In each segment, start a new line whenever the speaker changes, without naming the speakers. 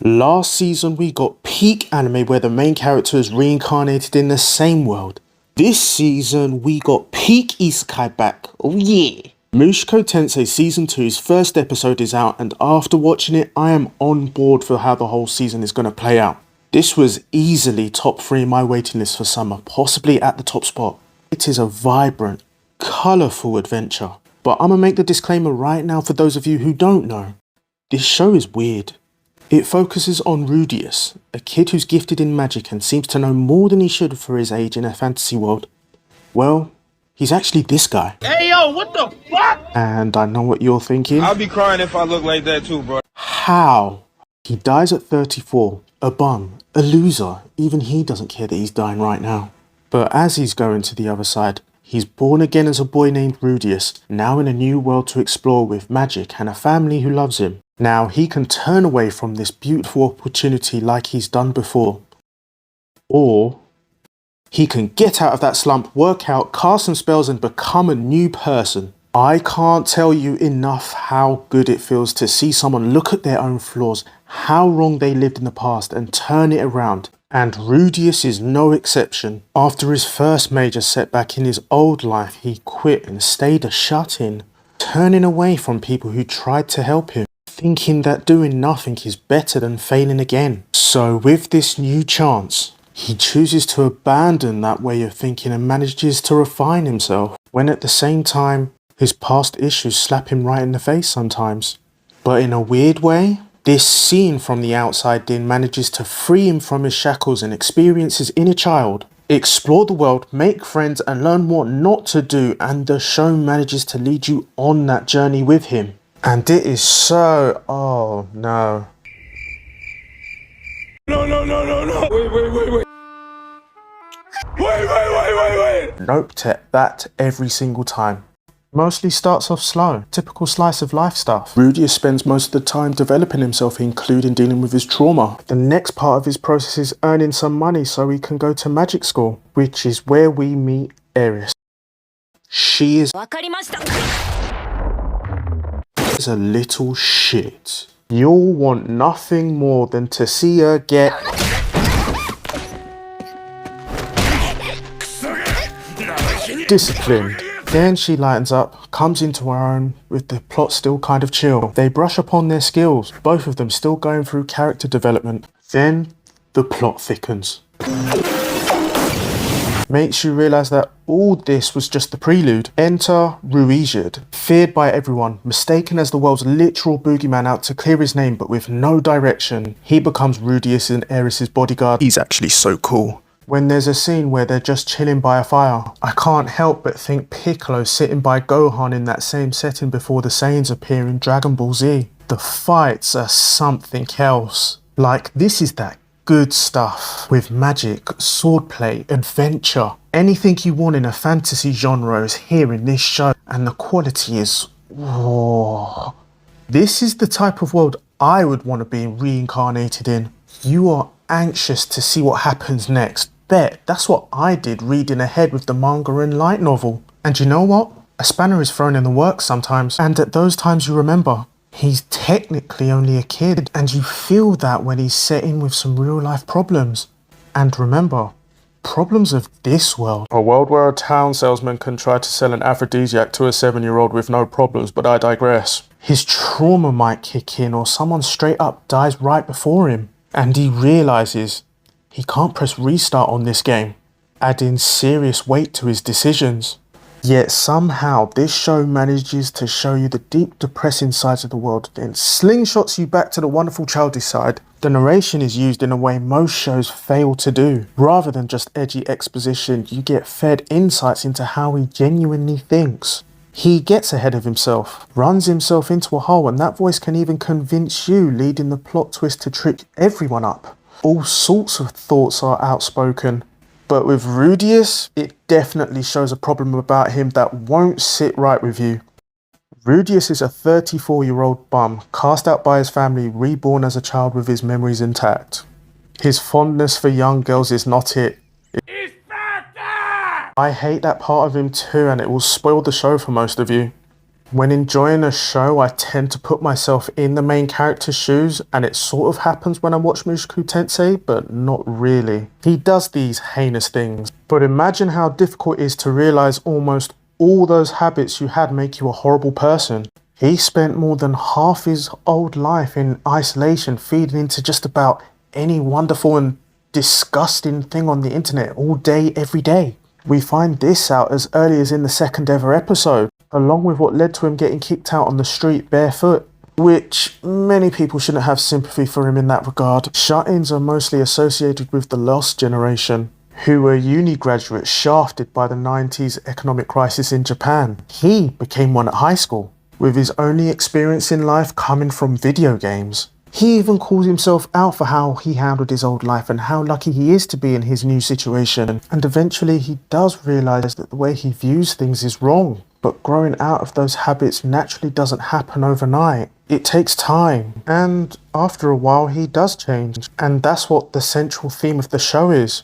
Last season we got peak anime where the main character is reincarnated in the same world. This season we got peak isekai back, oh yeah! Mushoku Tensei season 2's first episode is out, and after watching it I am on board for how the whole season is going to play out. This was easily top 3 in my waiting list for summer, possibly at the top spot. It is a vibrant, colourful adventure. But I'm going to make the disclaimer right now for those of you who don't know. This show is weird. It focuses on Rudius, a kid who's gifted in magic and seems to know more than he should for his age in a fantasy world. Well, he's actually this guy.
Hey yo, what the fuck?
And I know what you're thinking.
I'll be crying if I look like that too, bro.
How? He dies at 34, a bum, a loser. Even he doesn't care that he's dying right now. But as he's going to the other side, he's born again as a boy named Rudius, now in a new world to explore with magic and a family who loves him. Now he can turn away from this beautiful opportunity like he's done before. Or he can get out of that slump, work out, cast some spells and become a new person. I can't tell you enough how good it feels to see someone look at their own flaws, how wrong they lived in the past and turn it around. And Rudius is no exception. After his first major setback in his old life, he quit and stayed a shut-in, turning away from people who tried to help him, thinking that doing nothing is better than failing again. So with this new chance, he chooses to abandon that way of thinking and manages to refine himself, when at the same time, his past issues slap him right in the face sometimes. But in a weird way, this scene from the outside then manages to free him from his shackles and experience his inner child, explore the world, make friends and learn what not to do, and the show manages to lead you on that journey with him. And it is so... oh no.
No. Wait. Wait.
Nope to that every single time. Mostly starts off slow, typical slice of life stuff. Rudius spends most of the time developing himself, including dealing with his trauma. The next part of his process is earning some money so he can go to magic school, which is where we meet Eris. She is a little shit. You'll want nothing more than to see her get disciplined. Then she lightens up, comes into her own, with the plot still kind of chill. They brush upon their skills, both of them still going through character development. Then the plot thickens. Makes you realise that all this was just the prelude. Enter Rudius, feared by everyone, mistaken as the world's literal boogeyman out to clear his name but with no direction. He becomes Rudius and Eris's bodyguard. He's actually so cool. When there's a scene where they're just chilling by a fire, I can't help but think Piccolo sitting by Gohan in that same setting before the Saiyans appear in Dragon Ball Z. The fights are something else. Like, this is that good stuff with magic, swordplay, adventure. Anything you want in a fantasy genre is here in this show, and the quality is... whoa. This is the type of world I would want to be reincarnated in. You are anxious to see what happens next. Bet that's what I did reading ahead with the manga and light novel. And you know what? A spanner is thrown in the works sometimes, and at those times you remember, he's technically only a kid, and you feel that when he's set in with some real life problems. And remember, problems of this world. A world where a town salesman can try to sell an aphrodisiac to a 7-year-old with no problems, but I digress. His trauma might kick in, or someone straight up dies right before him, and he realises he can't press restart on this game, adding serious weight to his decisions. Yet somehow this show manages to show you the deep depressing sides of the world, then slingshots you back to the wonderful childish side. The narration is used in a way most shows fail to do. Rather than just edgy exposition, you get fed insights into how he genuinely thinks. He gets ahead of himself, runs himself into a hole, and that voice can even convince you, leading the plot twist to trip everyone up. All sorts of thoughts are outspoken. But with Rudius, it definitely shows a problem about him that won't sit right with you. Rudius is a 34-year-old bum, cast out by his family, reborn as a child with his memories intact. His fondness for young girls is not it. I hate that part of him too, and it will spoil the show for most of you. When enjoying a show, I tend to put myself in the main character's shoes, and it sort of happens when I watch Mushoku Tensei, but not really. He does these heinous things, but imagine how difficult it is to realise almost all those habits you had make you a horrible person. He spent more than half his old life in isolation, feeding into just about any wonderful and disgusting thing on the internet all day, every day. We find this out as early as in the second ever episode, along with what led to him getting kicked out on the street barefoot, which many people shouldn't have sympathy for him in that regard. Shut-ins are mostly associated with the lost generation, who were uni graduates shafted by the 90s economic crisis in Japan. He became one at high school, with his only experience in life coming from video games. He even calls himself out for how he handled his old life and how lucky he is to be in his new situation. And eventually he does realise that the way he views things is wrong. But growing out of those habits naturally doesn't happen overnight. It takes time. And after a while he does change. And that's what the central theme of the show is.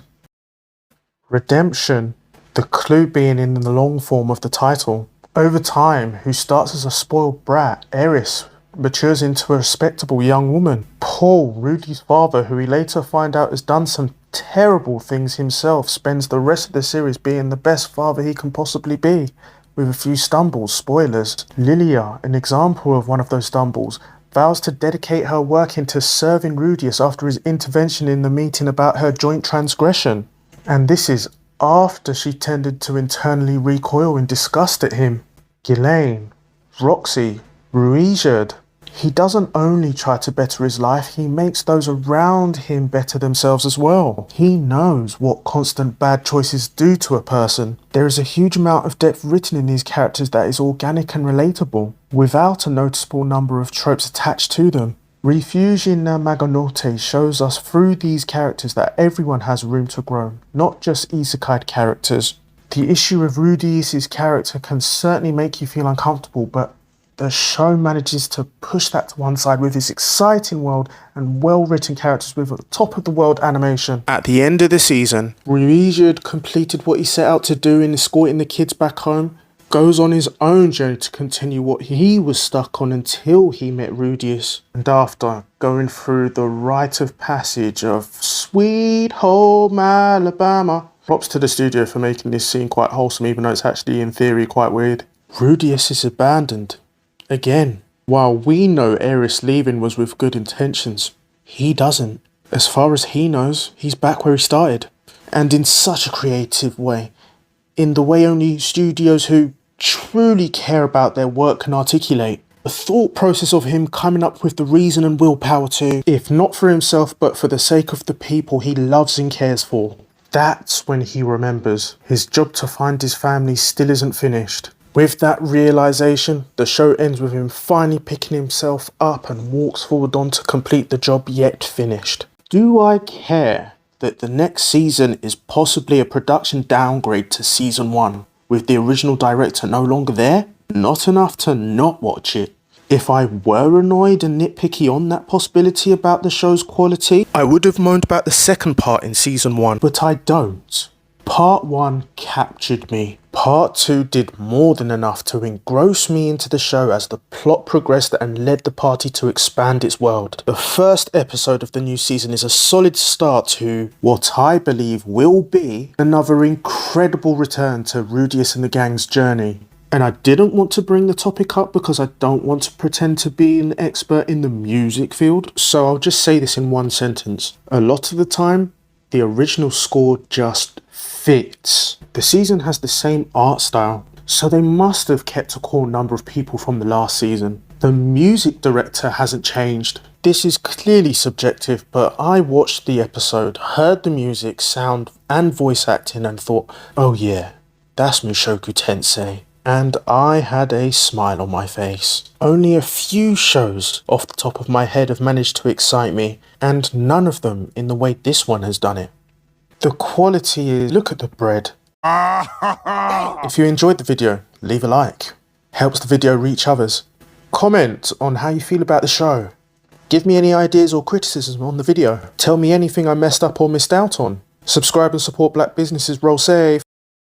Redemption. The clue being in the long form of the title. Over time, who starts as a spoiled brat, Eris, matures into a respectable young woman. Paul, Rudy's father, who we later find out has done some terrible things himself, spends the rest of the series being the best father he can possibly be, with a few stumbles, spoilers. Lilia, an example of one of those stumbles, vows to dedicate her work into serving Rudius after his intervention in the meeting about her joint transgression. And this is after she tended to internally recoil in disgust at him. Ghislaine, Roxy, Ruijerd. He doesn't only try to better his life, he makes those around him better themselves as well. He knows what constant bad choices do to a person. There is a huge amount of depth written in these characters that is organic and relatable, without a noticeable number of tropes attached to them. Refugin Maganote shows us through these characters that everyone has room to grow, not just isekai characters. The issue of Rudius' character can certainly make you feel uncomfortable, but the show manages to push that to one side with its exciting world and well-written characters with a top-of-the-world animation. At the end of the season, Ruijerd completed what he set out to do in escorting the kids back home, goes on his own journey to continue what he was stuck on until he met Rudius. And after going through the rite of passage of Sweet Home Alabama, props to the studio for making this scene quite wholesome, even though it's actually in theory quite weird. Rudius is abandoned. Again, while we know Eris leaving was with good intentions, he doesn't. As far as he knows, he's back where he started. And in such a creative way. In the way only studios who truly care about their work can articulate. The thought process of him coming up with the reason and willpower to, if not for himself but for the sake of the people he loves and cares for. That's when he remembers his job to find his family still isn't finished. With that realisation, the show ends with him finally picking himself up and walks forward on to complete the job yet finished. Do I care that the next season is possibly a production downgrade to season 1, with the original director no longer there? Not enough to not watch it. If I were annoyed and nitpicky on that possibility about the show's quality, I would have moaned about the second part in season 1, but I don't. Part 1 captured me. Part 2 did more than enough to engross me into the show as the plot progressed and led the party to expand its world. The first episode of the new season is a solid start to what I believe will be another incredible return to Rudius and the gang's journey. And I didn't want to bring the topic up because I don't want to pretend to be an expert in the music field, so I'll just say this in one sentence. A lot of the time, the original score just fits. The season has the same art style, so they must have kept a core number of people from the last season. The music director hasn't changed. This is clearly subjective, but I watched the episode, heard the music, sound and voice acting and thought, oh yeah, that's Mushoku Tensei. And I had a smile on my face. Only a few shows off the top of my head have managed to excite me, and none of them in the way this one has done it. The quality is, look at the bread. If you enjoyed the video, leave a like. Helps the video reach others. Comment on how you feel about the show. Give me any ideas or criticism on the video. Tell me anything I messed up or missed out on. Subscribe and support black businesses. Roll safe.